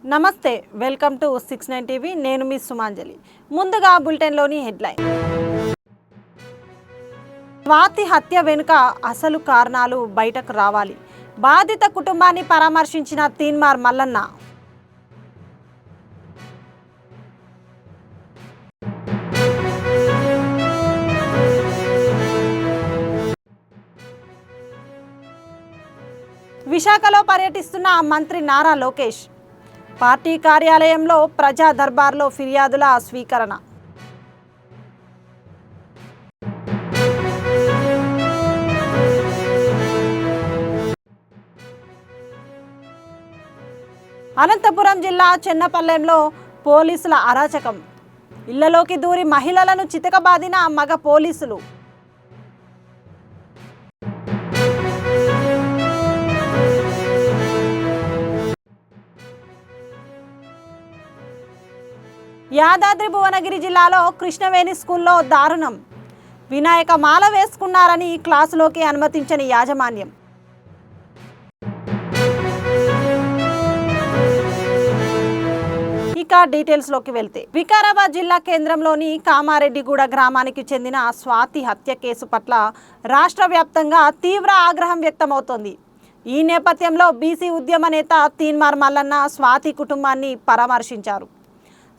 నమస్తే, welcome to 69 TV. నేను మీ సుమాంజలి. ముందుగా బులెటిన్లోని హెడ్లైన్. స్వాతి హత్య వెనుక అసలు కారణాలు బయటకు రావాలి. బాధిత కుటుంబాన్ని పరామర్శించిన తీన్మార్ మల్లన్న. విశాఖలో పర్యటిస్తున్న మంత్రి నారా లోకేష్. పార్టీ కార్యాలయంలో ప్రజా దర్బార్లో ఫిర్యాదుల స్వీకరణ. అనంతపురం జిల్లా చెన్నపల్లెంలో పోలీసుల అరాచకం. ఇళ్లలోకి దూరి మహిళలను చితకబాదిన మగ పోలీసులు. యాదాద్రి భువనగిరి జిల్లాలో కృష్ణవేణి స్కూల్లో దారుణం. వినాయక మాల వేసుకున్నారని క్లాసులోకి అనుమతించని యాజమాన్యం. ఇక డీటెయిల్స్లోకి వెళ్తే, వికారాబాద్ జిల్లా కేంద్రంలోని కామారెడ్డిగూడ గ్రామానికి చెందిన స్వాతి హత్య కేసు పట్ల రాష్ట్ర వ్యాప్తంగా తీవ్ర ఆగ్రహం వ్యక్తమవుతోంది. ఈ నేపథ్యంలో బీసీ ఉద్యమ నేత తీన్మార్ మల్లన్న స్వాతి కుటుంబాన్ని పరామర్శించారు.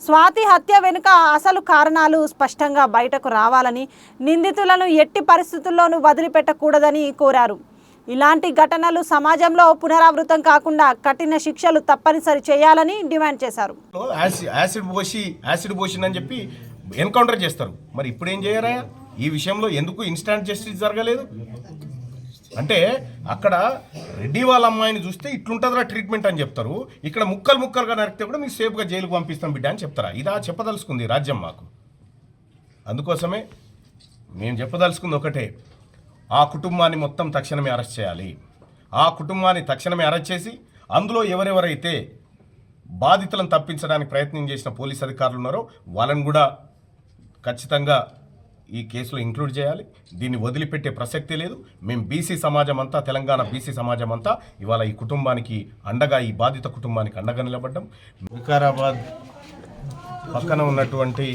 స్వాతి హత్య వెనుక అసలు కారణాలు స్పష్టంగా బయటకు రావాలని, నిందితులను ఎట్టి పరిస్థితుల్లోనూ వదిలిపెట్టకూడదని కోరారు. ఇలాంటి ఘటనలు సమాజంలో పునరావృతం కాకుండా కఠిన శిక్షలు తప్పనిసరి చేయాలని డిమాండ్ చేశారు. యాసిడ్ పోసిందని చెప్పి ఎన్కౌంటర్ చేస్తారు. మరి ఇప్పుడు ఏం చేయరా? ఈ విషయంలో ఎందుకు ఇన్స్టాంట్ జస్టిస్ జరగలేదు? అంటే అక్కడ రెడ్డి వాళ్ళ అమ్మాయిని చూస్తే ఇట్లుంటుందిరా ట్రీట్మెంట్ అని చెప్తారు. ఇక్కడ ముక్కలుగా నరికితే కూడా మీకు సేఫ్గా జైలుకు పంపిస్తాం బిడ్డ అని చెప్తారా? ఇదా చెప్పదలుచుకుంది రాజ్యం మాకు? అందుకోసమే మేము చెప్పదలుచుకుంది ఒకటే, ఆ కుటుంబాన్ని మొత్తం తక్షణమే అరెస్ట్ చేయాలి. ఆ కుటుంబాన్ని తక్షణమే అరెస్ట్ చేసి అందులో ఎవరెవరైతే బాధితులను తప్పించడానికి ప్రయత్నం చేసిన పోలీస్ అధికారులు ఉన్నారో వాళ్ళని కూడా ఖచ్చితంగా ఈ కేసులో ఇంక్లూడ్ చేయాలి. దీన్ని వదిలిపెట్టే ప్రసక్తి లేదు. మేము బీసీ సమాజం అంతా, తెలంగాణ బీసీ సమాజం అంతా ఇవాళ ఈ కుటుంబానికి అండగా, ఈ బాధిత కుటుంబానికి అండగా నిలబడ్డాం. వికారాబాద్ పక్కన ఉన్నటువంటి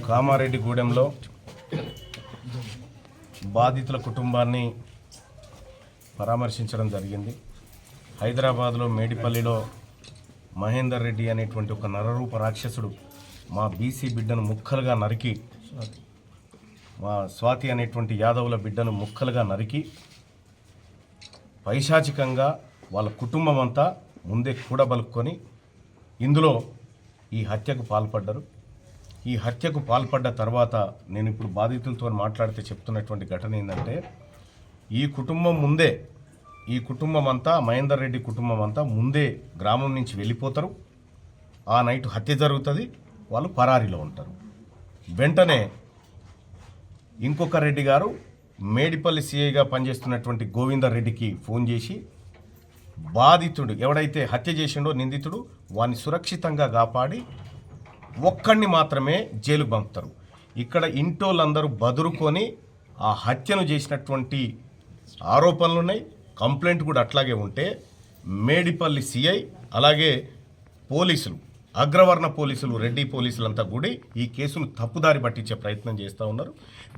కామారెడ్డిగూడెంలో బాధితుల కుటుంబాన్ని పరామర్శించడం జరిగింది. హైదరాబాద్లో మేడిపల్లిలో మహేందర్ రెడ్డి అనేటువంటి ఒక నరరూప రాక్షసుడు మా బీసీ బిడ్డను ముక్కలుగా నరికి, మా స్వాతి అనేటువంటి యాదవుల బిడ్డను ముక్కలుగా నరికి పైశాచికంగా వాళ్ళ కుటుంబం అంతా ముందే కూడబలుక్కొని ఇందులో ఈ హత్యకు పాల్పడ్డారు. ఈ హత్యకు పాల్పడ్డ తర్వాత నేను ఇప్పుడు బాధితులతో మాట్లాడితే చెప్తున్నటువంటి ఘటన ఏంటంటే, ఈ కుటుంబం అంతా, మహేందర్ రెడ్డి కుటుంబం అంతా ముందే గ్రామం నుంచి వెళ్ళిపోతారు. ఆ నైట్ హత్య జరుగుతుంది, వాళ్ళు పరారీలో ఉంటారు. వెంటనే ఇంకొక రెడ్డి గారు మేడిపల్లి సిఐగా పనిచేస్తున్నటువంటి గోవిందర్ రెడ్డికి ఫోన్ చేసి బాధితుడు ఎవడైతే హత్య చేసిండో నిందితుడు వాడిని సురక్షితంగా కాపాడి ఒక్కడిని మాత్రమే జైలుకు పంపుతారు. ఇక్కడ ఇంటోళ్ళందరూ బదురుకొని ఆ హత్యను చేసినటువంటి ఆరోపణలు ఉన్నాయి. కంప్లైంట్ కూడా అట్లాగే ఉంటే మేడిపల్లి సిఐ అలాగే పోలీసులు, అగ్రవర్ణ పోలీసులు, రెడ్డి పోలీసులంతా కూడా ఈ కేసును తప్పుదారి పట్టించే ప్రయత్నం చేస్తూ ఉన్నారు.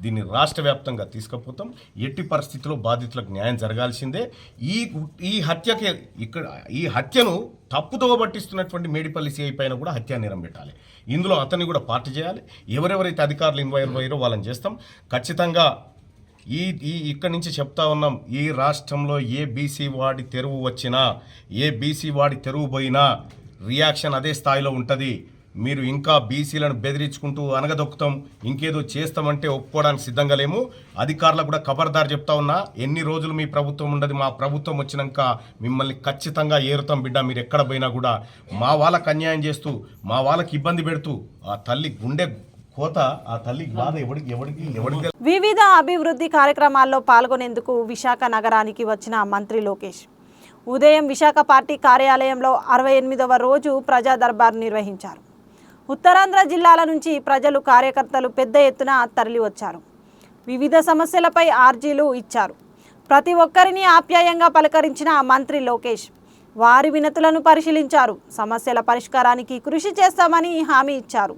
దీన్ని రాష్ట్ర వ్యాప్తంగా తీసుకుపోతాం. ఎట్టి పరిస్థితుల్లో బాధితులకు న్యాయం జరగాల్సిందే. ఈ హత్యను తప్పుతో పట్టిస్తున్నటువంటి మేడిపల్లి సిఐ పైన కూడా హత్యా నేరం పెట్టాలి. ఇందులో అతన్ని కూడా పార్టీ చేయాలి. ఎవరెవరైతే అధికారులు ఇన్వాల్వ్ అయ్యారో వాళ్ళని చేస్తాం. ఖచ్చితంగా ఇక్కడి నుంచి చెప్తా ఉన్నాం, ఈ రాష్ట్రంలో ఏ బీసీ వాడి తెరువు వచ్చినా, ఏ బీసీ వాడి తెరువు పోయినా రియాక్షన్ అదే స్థాయిలో ఉంటుంది. మీరు ఇంకా బీసీలను బెదిరించుకుంటూ అనగదొక్కుతాం, ఇంకేదో చేస్తామంటే ఒప్పుకోవడానికి సిద్ధంగా లేము. అధికారులకు కూడా ఖబర్దార్ చెప్తా ఉన్నా, ఎన్ని రోజులు మీ ప్రభుత్వం ఉండదు, మా ప్రభుత్వం వచ్చినాక మిమ్మల్ని ఖచ్చితంగా ఏరుతాం బిడ్డ. మీరు ఎక్కడ పోయినా కూడా మా వాళ్ళకి అన్యాయం చేస్తూ, మా వాళ్ళకి ఇబ్బంది పెడుతూ ఆ తల్లి గుండె కోత, ఆ తల్లి బాధ ఎవరికి. వివిధ అభివృద్ధి కార్యక్రమాల్లో పాల్గొనేందుకు విశాఖ నగరానికి వచ్చిన మంత్రి లోకేష్ ఉదయం విశాఖ పార్టీ కార్యాలయంలో 68వ రోజు ప్రజా దర్బార్ నిర్వహించారు. ఉత్తరాంధ్ర జిల్లాల నుంచి ప్రజలు, కార్యకర్తలు పెద్ద ఎత్తున తరలి వచ్చారు. వివిధ సమస్యలపై ఆర్జీలు ఇచ్చారు. ప్రతి ఒక్కరిని ఆప్యాయంగా పలకరించిన మంత్రి లోకేష్ వారి వినతులను పరిశీలించారు. సమస్యల పరిష్కారానికి కృషి చేస్తామని హామీ ఇచ్చారు.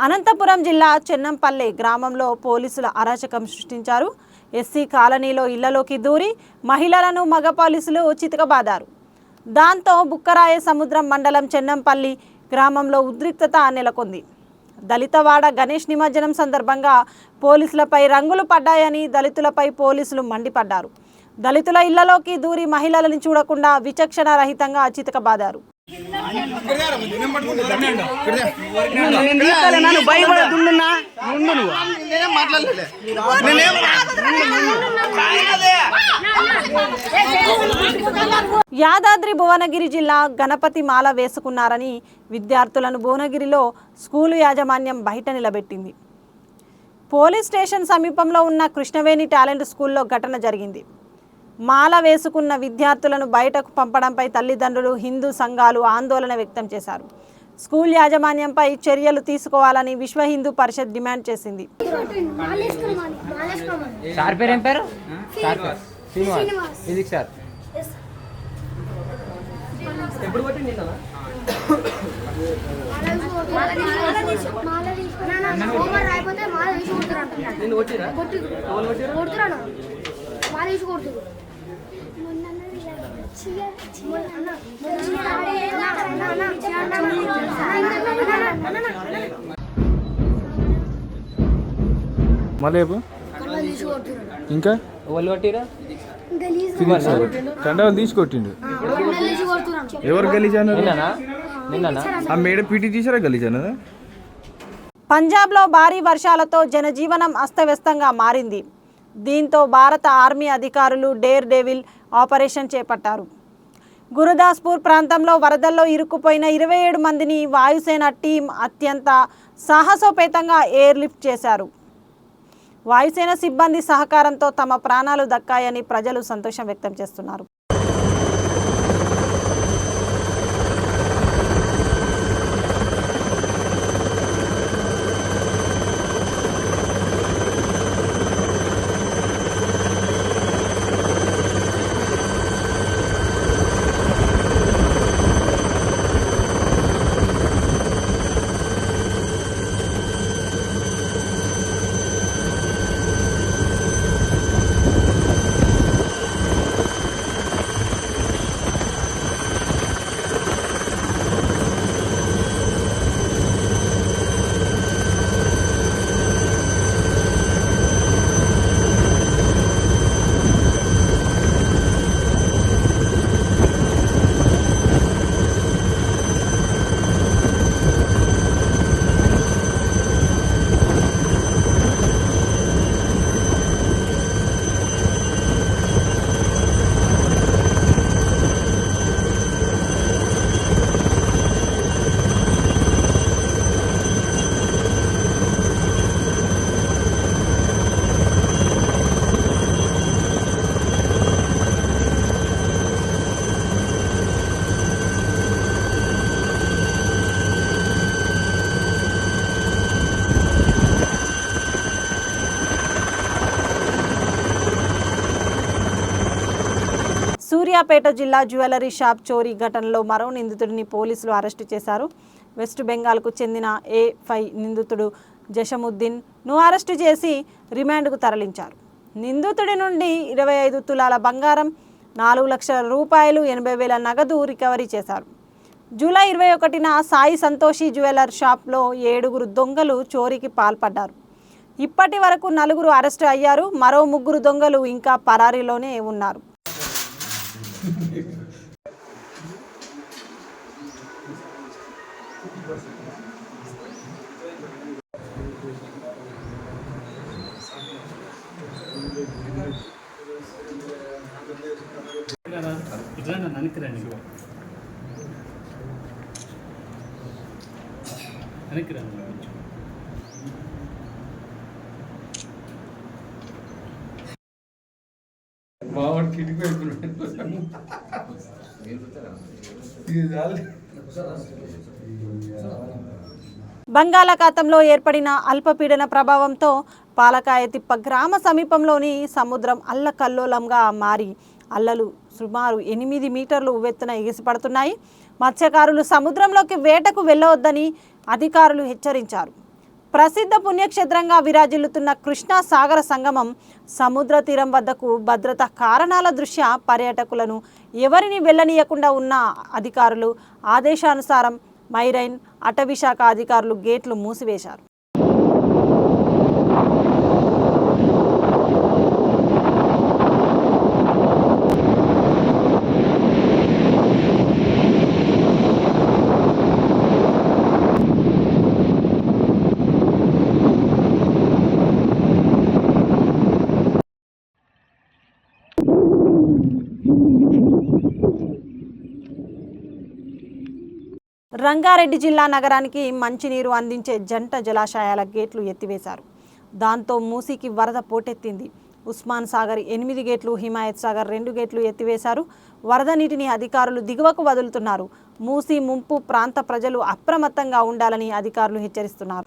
అనంతపురం జిల్లా చెన్నంపల్లె గ్రామంలో పోలీసుల అరాచకం సృష్టించారు. ఎస్సీ కాలనీలో ఇళ్లలోకి దూరి మహిళలను మగ పోలీసులు చితకబాదారు. దాంతో బుక్కరాయ సముద్రం మండలం చెన్నంపల్లి గ్రామంలో ఉద్రిక్తత నెలకొంది. దళితవాడ గణేష్ నిమజ్జనం సందర్భంగా పోలీసులపై రంగులు పడ్డాయని దళితులపై పోలీసులు మండిపడ్డారు. దళితుల ఇళ్లలోకి దూరి మహిళలను చూడకుండా విచక్షణ రహితంగా చితకబాదారు. యాదాద్రి భువనగిరి జిల్లా గణపతి మాల వేసుకున్నారని విద్యార్థులను భువనగిరిలో స్కూలు యాజమాన్యం బయట నిలబెట్టింది. పోలీస్ స్టేషన్ సమీపంలో ఉన్న కృష్ణవేణి టాలెంట్ స్కూల్లో ఘటన జరిగింది. మాల వేసుకున్న విద్యార్థులను బయటకు పంపడంపై తల్లిదండ్రులు, హిందూ సంఘాలు ఆందోళన వ్యక్తం చేశారు. స్కూల్ యాజమాన్యంపై చర్యలు తీసుకోవాలని విశ్వ హిందూ పరిషత్ డిమాండ్ చేసింది. ఇంకా కండలు తీసుకొట్టిండు. ఎవరు గలీజ్ అన్నారు? ఆ మేడ పీటీ తీసారా గలీజ్ అన్నదా? పంజాబ్లో భారీ వర్షాలతో జనజీవనం అస్తవ్యస్తంగా మారింది. దీంతో భారత ఆర్మీ అధికారులు డేర్ డెవిల్ ఆపరేషన్ చేపట్టారు. గురుదాస్పూర్ ప్రాంతంలో వరదల్లో ఇరుక్కుపోయిన 27 మందిని వాయుసేన టీం అత్యంత సాహసోపేతంగా ఎయిర్ లిఫ్ట్ చేశారు. వాయుసేన సిబ్బంది సహకారంతో తమ ప్రాణాలు దక్కాయని ప్రజలు సంతోషం వ్యక్తం చేస్తున్నారు. సూర్యాపేట జిల్లా జ్యువెలరీ షాప్ చోరీ ఘటనలో మరో నిందితుడిని పోలీసులు అరెస్టు చేశారు. వెస్ట్ బెంగాల్కు చెందిన A5 నిందితుడు జషముద్దీన్ను అరెస్టు చేసి రిమాండ్కు తరలించారు. నిందితుడి నుండి 25 తులాల బంగారం, 4 లక్షల రూపాయలు, 80,000 నగదు రికవరీ చేశారు. జూలై 21న సాయి సంతోషి జ్యువెలర్ షాప్లో 7 దొంగలు చోరీకి పాల్పడ్డారు. ఇప్పటి వరకు 4 అరెస్టు అయ్యారు. మరో 3 దొంగలు ఇంకా పరారీలోనే ఉన్నారు. బంగాళాఖాతంలో ఏర్పడిన అల్పపీడన ప్రభావంతో పాలకాయతిప్ప గ్రామ సమీపంలోని సముద్రం అల్లకల్లోలంగా మారి అల్లలు సుమారు 8 మీటర్లు ఉవ్వెత్తున ఎగిసిపడుతున్నాయి. మత్స్యకారులు సముద్రంలోకి వేటకు వెళ్ళవద్దని అధికారులు హెచ్చరించారు. ప్రసిద్ధ పుణ్యక్షేత్రంగా విరాజిల్లుతున్న కృష్ణా సాగర సంగమం సముద్ర తీరం వద్దకు భద్రతా కారణాల దృష్ట్యా పర్యాటకులను ఎవరిని వెళ్ళనీయకుండా ఉన్న అధికారులు ఆదేశానుసారం మైరైన్ అటవీశాఖ అధికారులు గేట్లు మూసివేశారు. రంగారెడ్డి జిల్లా నగరానికి మంచినీరు అందించే జంట జలాశయాల గేట్లు ఎత్తివేశారు. దాంతో మూసీకి వరద పోటెత్తింది. ఉస్మాన్ సాగర్ 8 గేట్లు, హిమాయత్ సాగర్ 2 గేట్లు ఎత్తివేశారు. వరద నీటిని అధికారులు దిగువకు వదులుతున్నారు. మూసీ ముంపు ప్రాంత ప్రజలు అప్రమత్తంగా ఉండాలని అధికారులు హెచ్చరిస్తున్నారు.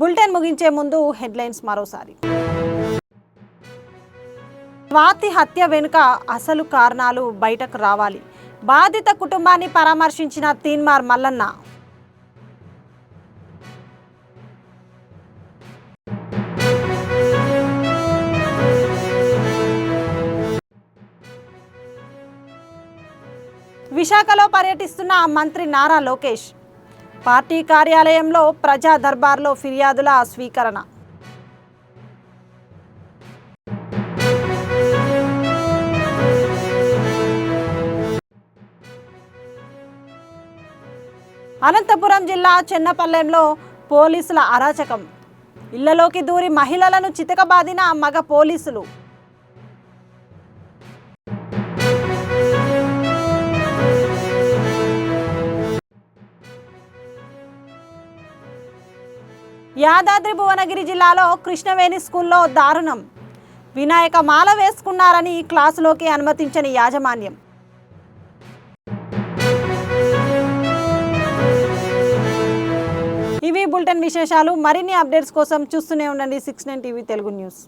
బులెటిన్ ముగించే ముందు హెడ్లైన్స్ మరోసారి. స్వాతి హత్య వెనుక అసలు కారణాలు బయటకు రావాలి. బాధిత కుటుంబాన్ని పరామర్శించిన తీన్మార్ మల్లన్న. విశాఖలో పర్యటిస్తున్న మంత్రి నారా లోకేష్. పార్టీ కార్యాలయంలో ప్రజా దర్బార్లో ఫిర్యాదుల స్వీకరణ. అనంతపురం జిల్లా చెన్నపల్లెంలో పోలీసుల అరాచకం. ఇళ్లలోకి దూరి మహిళలను చితకబాదిన మగ పోలీసులు. యాదాద్రి భువనగిరి జిల్లాలో కృష్ణవేణి స్కూల్లో దారుణం. వినాయక మాల వేసుకున్నారని క్లాసులోకి అనుమతించని యాజమాన్యం. ఇవి బులెటిన్ విశేషాలు. మరిన్ని అప్డేట్స్ కోసం చూస్తూనే ఉండండి 69 టీవీ తెలుగు న్యూస్.